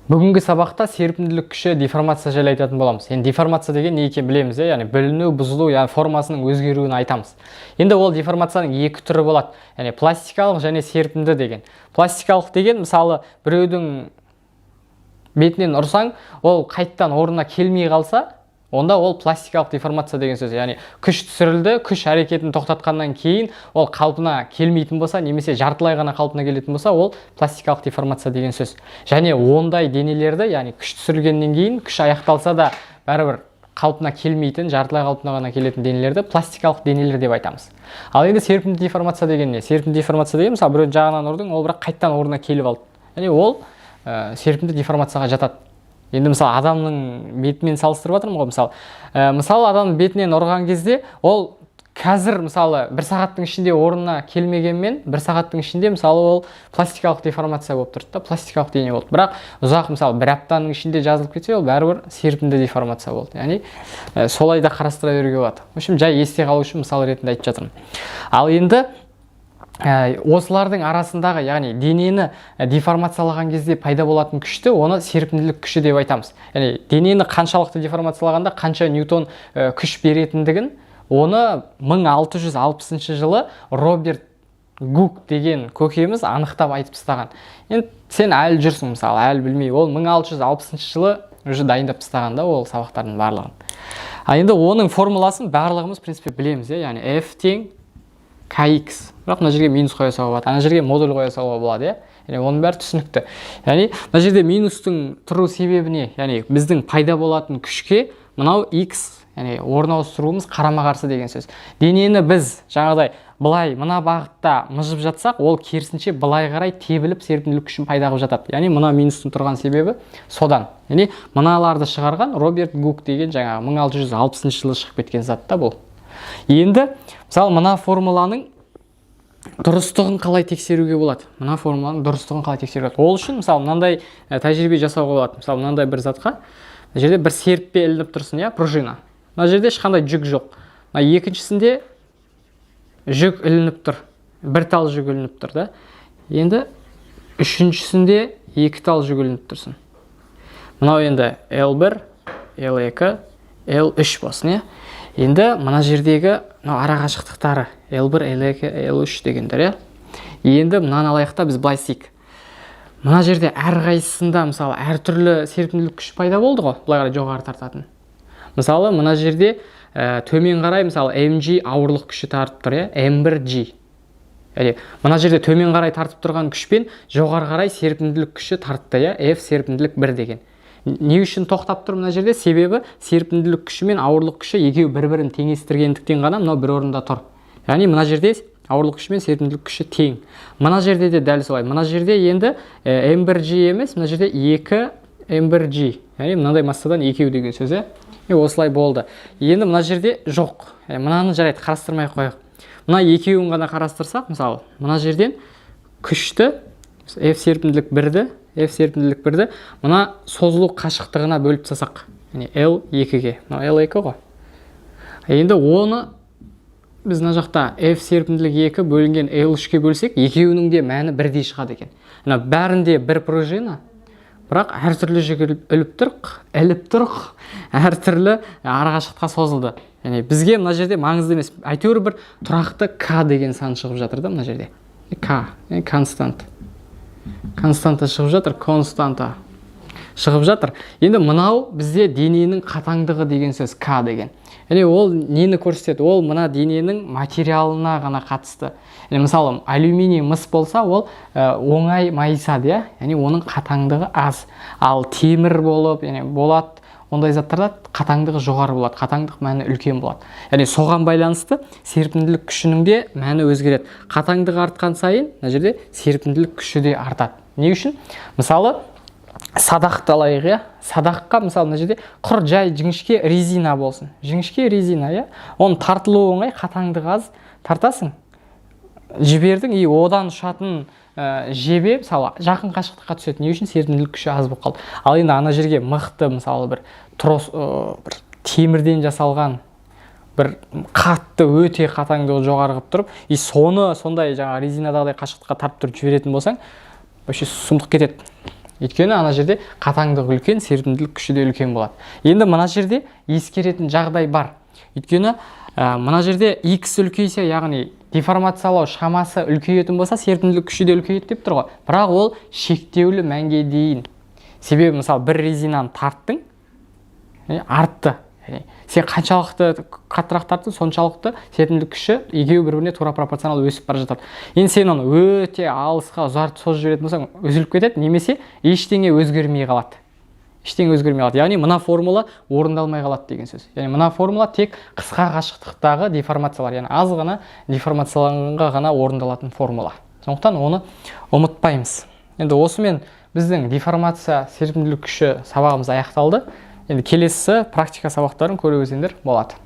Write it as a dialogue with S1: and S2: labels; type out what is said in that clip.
S1: Бүгінгі сабақта серпімділік күші деформация жайлы айтатын боламыз. Енді деформация деген не екенін білеміз, яғни бүліну, бұзылу, яғни формасының өзгеруін айтамыз. Енді ол деформацияның екі түрі болады. Яғни пластикалық және серпімді деген. Пластикалық деген, мысалы, біреудің бетінен ұрсаң, ол қайттан орнына келмей қалса, онда ол пластикалық деформация деген сөз. Яғни күш түсірілді, күш әрекетін тоқтатқаннан кейін ол қалпына келмейтін болса, немесе жартылай ғана қалпына келетін болса, ол пластикалық деформация деген сөз. Және ондай денелерді, яғни күш түсірілгеннен кейін, күш аяқталса да бәрібір қалпына келмейтін, жартылай қалпына ғана келетін денелерді пластикалық денелер деп айтамыз. Ал енді серпімді деформация деген не? Серпімді деформация деген, мысалы, біреу жағынан ұрдың, ол бірақ қайттан орнына келіп алды. Яғни ол серпімді деформацияға жатады. Енді мысалы адамның бетімен салыстырып жатырмын ғой, мысалы адамның бетінен ұрған кезде ол қазір мысалы 1 сағаттың ішінде орнына келмегенмен 1 сағаттың ішінде мысалы ол пластикалық деформация болып тұрды да, пластикалық дене болды. Бірақ ұзақ мысалы 1 аптаның ішінде жазылып кетсе, ол бәрібір серпімді деформация болды. Яғни солай да қарастыра беруге болады. В общем, жай есте қалу үшін мысал ретінде айтып жатырмын. Ал енді осылардың арасындағы, яғни денені деформациялаған кезде пайда болатын күшті, оны серпімділік күші деп айтамыз. Яғни денені қаншалықты деформациялағанда қанша ньютон күш беретіндігін, оны 1660 жылы Роберт Гук деген көкеміз анықтап айтып тастаған. Енді сен әлі жүрсің, мысалы, әлі білмей, ол 1660 жылы уже дайындап тастаған да, ол сабақтардың барлығын. Енді оның формуласын барлығымыз принципе білеміз, яғни F тең kx. Бірақ мына жерге минус қоя салуға болады, ана жерге модуль қоя салуға болады, яғни оның бәрі түсінікті. Яғни мына жерде минустың тұру себебіне, яғни біздің пайда болатын күшке мынау x, яғни орын ауыстыруымыз қарама-қарсы деген сөз. Денені біз жаңағыдай былай мына бағытта мыжып жатсақ, ол керісінше былай қарай тебіліп серпімділік күшін пайда қылып жатады. Яғни мына минустың тұрған себебі содан. Яғни мыналарды шығарған Роберт Гук деген жаңағы 1660 жылы шығып кеткен зат та бұл. Енді мысалы мына формуланың дұрыстығын қалай тексеруге болады? Мына формуланың дұрыстығын қалай тексеруге болады? Ол үшін мысалы мынандай тәжірибе жасауға болады. Мысалы мынандай бір затқа мына жерде бір серіппе ілініп тұрсын, иә, пружина. Мына жерде ешқандай жүк жоқ. Мына екіншісінде жүк ілініп тұр. Бір тал жүк ілініп тұр, да? Енді үшіншісінде 2 тал жүк ілініп тұрсын. Мынау енді L1, L2, L3 болсын, иә? Енді мына жердегі ара қашықтықтары L1, L2, L3 дегендер, иә? Енді мынаны алайықта біз былай істейік. Мына жерде әрқайсысында мысалы әртүрлі серпімділік күш пайда болды ғой, былай қарай жоғары тартатын. Мысалы мына жерде төмен қарай мысалы mg ауырлық күші тартып тұр, иә? m1g. Яғни мына жерде төмен қарай тартып тұрған күшпен жоғары қарай серпімділік күші тартты, иә? F серпімділік 1 деген. Не үшін тоқтап тұр мына жерде? Себебі серпімділік күші мен ауырлық күші екеуі бір-бірін теңестіргендіктен ғана мынау бір орында тұр. Яғни мына жерде ауырлық күші мен серпімділік күші тең. Мына жерде де дәл солай. Мына жерде енді m1g емес, мына жерде 2 m1g. Яғни мынандай массадан екеу деген сөз, осылай болды. Енді мына жерде жоқ. Мынаны жарайды қарастырмай қояйық. Мына екеуін ғана қарастырсақ, мысалы, мына жерден күшті F серпімділік 1-ді, F серпімділік 1-ді мына созылу қашықтығына бөліп тастасақ, яғни L2-ге. Мына L2 ғой. Енді оны біз мына жақта F серпімділік 2 бөлінген L3-ге бөлсек, екеуінің де мәні бірдей шығады екен. Бәрінде бір пружина, бірақ әртүрлі жүк іліп тұр, әртүрлі ара қашықтыққа созылды. Яғни бізге мына жерде маңызды емес, әйтеуір бір тұрақты К деген сан шығып жатыр да мына жерде. К, констант. Константа шығып жатыр, константа шығып жатыр. Енді мынау бізде дененің қатаңдығы деген сөз, К деген. Яғни ол нені көрсетеді? Ол мына дененің материалына ғана қатысты. Яғни мысалы алюминий мыс болса, ол оңай майысады, иә? Яғни оның қатаңдығы аз. Ал темір болып, яғни болат, ондай заттарда қатаңдығы жоғары болады, қатаңдық мәні үлкен болады. Яғни соған байланысты серпімділік күшінің де мәні өзгереді. Қатаңдығы артқан сайын, мына жерде серпімділік күші де артады. Не үшін? Мысалы, садақты алайық, иә? Садаққа мысалы мына жерде құр жай жіңішке резина болсын. Жіңішке резина, иә? Оның тартылуы оңай, қатаңдығы аз, тартасың. Жібердің, одан ұшатын жебе мысалы жақын қашықтыққа түседі. Не үшін? Серпімділік күші аз болып қалды. Ал енді ана жерге мықты мысалы бір темірден жасалған бір қатты өте қатаңдығы жоғары қылып тұрып, соны сондай жаңа резинадағыдай қашықтыққа тартып тұрып жіберетін болсаң, вообще сұмдық кетеді. Өйткені ана жерде қатаңдық үлкен, серпімділік күші де үлкен болады. Енді мына жерде ескеретін жағдай бар. Өйткені мына жерде x үлкейсе, яғни деформациялау шамасы үлкейетін болса, серпімділік күші де үлкейеді деп тұр ғой. Бірақ ол шектеулі мәнге дейін. Себебі мысалы бір резинаны тарттың, артты. Сен қаншалықты қаттырақ тарттың, соншалықты серпімділік күші екеуі бір-біріне тура пропорционал өсіп бара жатады. Енді сен оны өте алысқа ұзартып созып жіберетін болсаң, үзіліп кетеді, немесе ештеңе өзгермей қалады. Ештеңе өзгермей қалады. Яғни мына формула орындалмай қалады деген сөз. Яғни мына формула тек қысқа қашықтықтағы деформациялар, яғни аз ғана деформацияланғанға ғана орындалатын формула. Сондықтан оны ұмытпаймыз. Енді осымен біздің деформация серпімділік күші сабағымыз аяқталды. Енді келесі практика сабақтарын көре өздеріңдер болады.